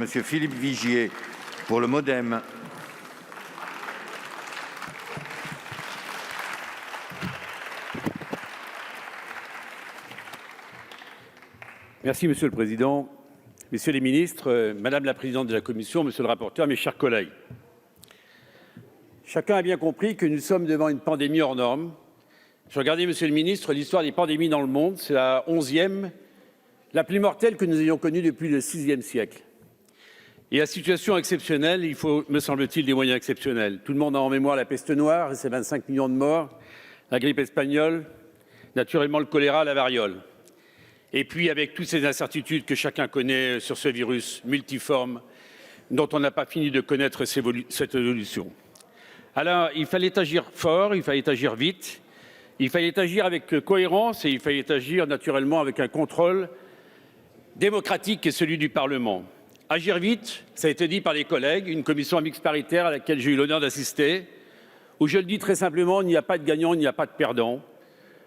Monsieur Philippe Vigier, pour le MoDem. Merci Monsieur le Président, Messieurs les ministres, Madame la Présidente de la Commission, Monsieur le rapporteur, mes chers collègues. Chacun a bien compris que nous sommes devant une pandémie hors norme. Je regardais, Monsieur le ministre, l'histoire des pandémies dans le monde, c'est la 11e, la plus mortelle que nous ayons connue depuis le 6e siècle. Et à situation exceptionnelle, il faut, me semble-t-il, des moyens exceptionnels. Tout le monde a en mémoire la peste noire et ses 25 millions de morts, la grippe espagnole, naturellement le choléra, la variole. Et puis avec toutes ces incertitudes que chacun connaît sur ce virus multiforme dont on n'a pas fini de connaître cette évolution. Alors il fallait agir fort, il fallait agir vite, il fallait agir avec cohérence et il fallait agir naturellement avec un contrôle démocratique qui est celui du Parlement. Agir vite, ça a été dit par les collègues, une commission mixte paritaire à laquelle j'ai eu l'honneur d'assister, où je le dis très simplement, il n'y a pas de gagnant, il n'y a pas de perdant.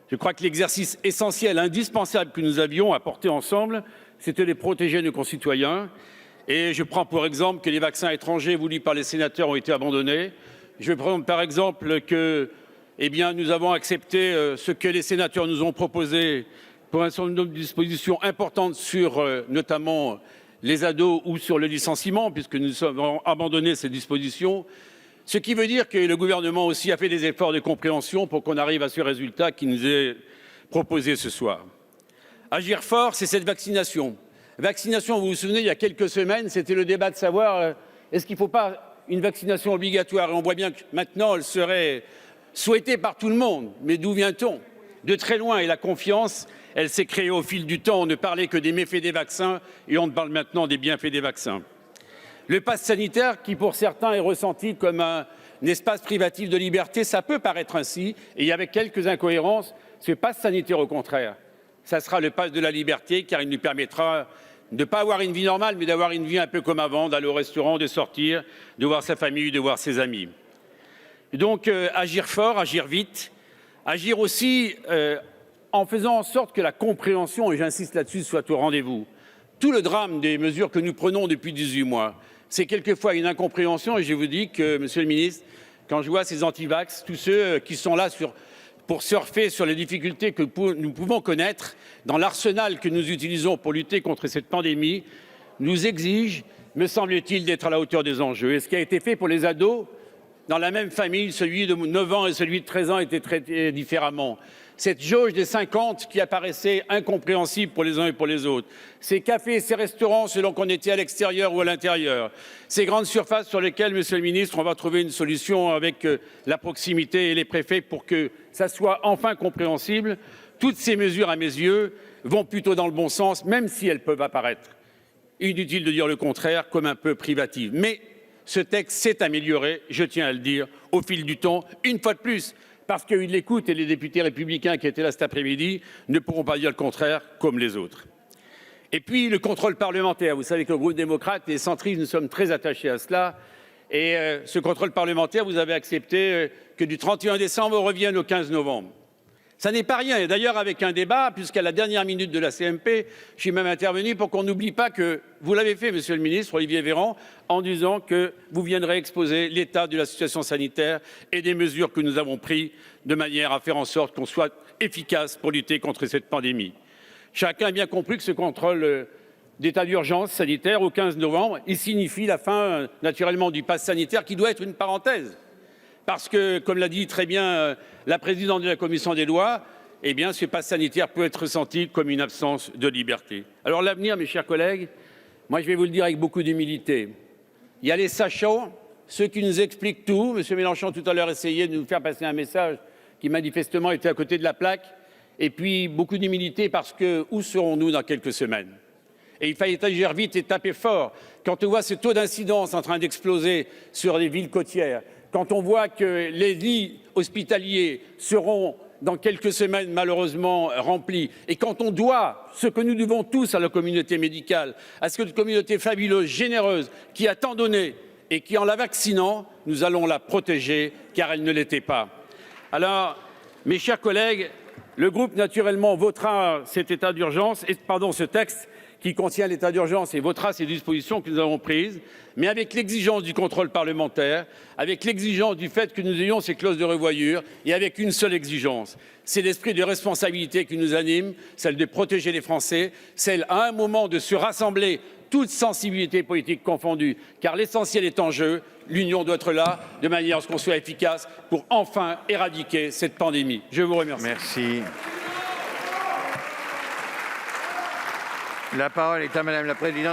Je crois que l'exercice essentiel, indispensable que nous avions à porter ensemble, c'était de protéger nos concitoyens. Et je prends pour exemple que les vaccins étrangers voulus par les sénateurs ont été abandonnés. Je prends par exemple que nous avons accepté ce que les sénateurs nous ont proposé pour un certain nombre de dispositions importantes sur notamment les ados ou sur le licenciement, puisque nous avons abandonné ces dispositions. Ce qui veut dire que le gouvernement aussi a fait des efforts de compréhension pour qu'on arrive à ce résultat qui nous est proposé ce soir. Agir fort, c'est cette vaccination. Vaccination, vous vous souvenez, il y a quelques semaines, c'était le débat de savoir est-ce qu'il ne faut pas une vaccination obligatoire. Et on voit bien que maintenant, elle serait souhaitée par tout le monde. Mais d'où vient-on? De très loin. Et la confiance, elle s'est créée au fil du temps. On ne parlait que des méfaits des vaccins et on parle maintenant des bienfaits des vaccins. Le pass sanitaire, qui pour certains est ressenti comme un espace privatif de liberté, ça peut paraître ainsi, et avec quelques incohérences, ce pass sanitaire, au contraire, ça sera le pass de la liberté, car il nous permettra de ne pas avoir une vie normale, mais d'avoir une vie un peu comme avant, d'aller au restaurant, de sortir, de voir sa famille, de voir ses amis. Et donc, agir fort, agir vite, agir aussi en faisant en sorte que la compréhension, et j'insiste là-dessus, soit au rendez-vous. Tout le drame des mesures que nous prenons depuis 18 mois, c'est quelquefois une incompréhension, et je vous dis que, Monsieur le ministre, quand je vois ces antivax, tous ceux qui sont là pour surfer sur les difficultés que nous pouvons connaître dans l'arsenal que nous utilisons pour lutter contre cette pandémie, nous exigent, me semble-t-il, d'être à la hauteur des enjeux. Et ce qui a été fait pour les ados, dans la même famille, celui de 9 ans et celui de 13 ans était traité différemment. Cette jauge des 50 qui apparaissait incompréhensible pour les uns et pour les autres. Ces cafés et ces restaurants selon qu'on était à l'extérieur ou à l'intérieur. Ces grandes surfaces sur lesquelles, Monsieur le ministre, on va trouver une solution avec la proximité et les préfets pour que ça soit enfin compréhensible. Toutes ces mesures, à mes yeux, vont plutôt dans le bon sens, même si elles peuvent apparaître, inutile de dire le contraire, comme un peu privatives. Mais ce texte s'est amélioré, je tiens à le dire, au fil du temps, une fois de plus, parce qu'il l'écoute et les députés républicains qui étaient là cet après-midi ne pourront pas dire le contraire comme les autres. Et puis le contrôle parlementaire. Vous savez que le groupe démocrate et centriste, nous sommes très attachés à cela. Et ce contrôle parlementaire, vous avez accepté que du 31 décembre revienne au 15 novembre. Ça n'est pas rien. Et d'ailleurs, avec un débat, puisqu'à la dernière minute de la CMP, je suis même intervenu pour qu'on n'oublie pas que vous l'avez fait, Monsieur le ministre, Olivier Véran, en disant que vous viendrez exposer l'état de la situation sanitaire et des mesures que nous avons prises de manière à faire en sorte qu'on soit efficace pour lutter contre cette pandémie. Chacun a bien compris que ce contrôle d'état d'urgence sanitaire au 15 novembre, il signifie la fin, naturellement, du pass sanitaire qui doit être une parenthèse. Parce que, comme l'a dit très bien la présidente de la commission des lois, ce pass sanitaire peut être ressenti comme une absence de liberté. Alors l'avenir, mes chers collègues, moi je vais vous le dire avec beaucoup d'humilité. Il y a les sachants, ceux qui nous expliquent tout. M. Mélenchon tout à l'heure essayait de nous faire passer un message qui manifestement était à côté de la plaque. Et puis beaucoup d'humilité parce que où serons-nous dans quelques semaines? Et il fallait agir vite et taper fort. Quand on voit ce taux d'incidence en train d'exploser sur les villes côtières, quand on voit que les lits hospitaliers seront dans quelques semaines malheureusement remplis, et quand on doit ce que nous devons tous à la communauté médicale, à cette communauté fabuleuse, généreuse, qui a tant donné et qui, en la vaccinant, nous allons la protéger, car elle ne l'était pas. Alors, mes chers collègues, le groupe naturellement votera cet état d'urgence, ce texte qui contient l'état d'urgence et votera ces dispositions que nous avons prises, mais avec l'exigence du contrôle parlementaire, avec l'exigence du fait que nous ayons ces clauses de revoyure et avec une seule exigence. C'est l'esprit de responsabilité qui nous anime, celle de protéger les Français, celle à un moment de se rassembler, toutes sensibilités politiques confondues, car l'essentiel est en jeu. L'Union doit être là de manière à ce qu'on soit efficace pour enfin éradiquer cette pandémie. Je vous remercie. Merci. La parole est à Madame la présidente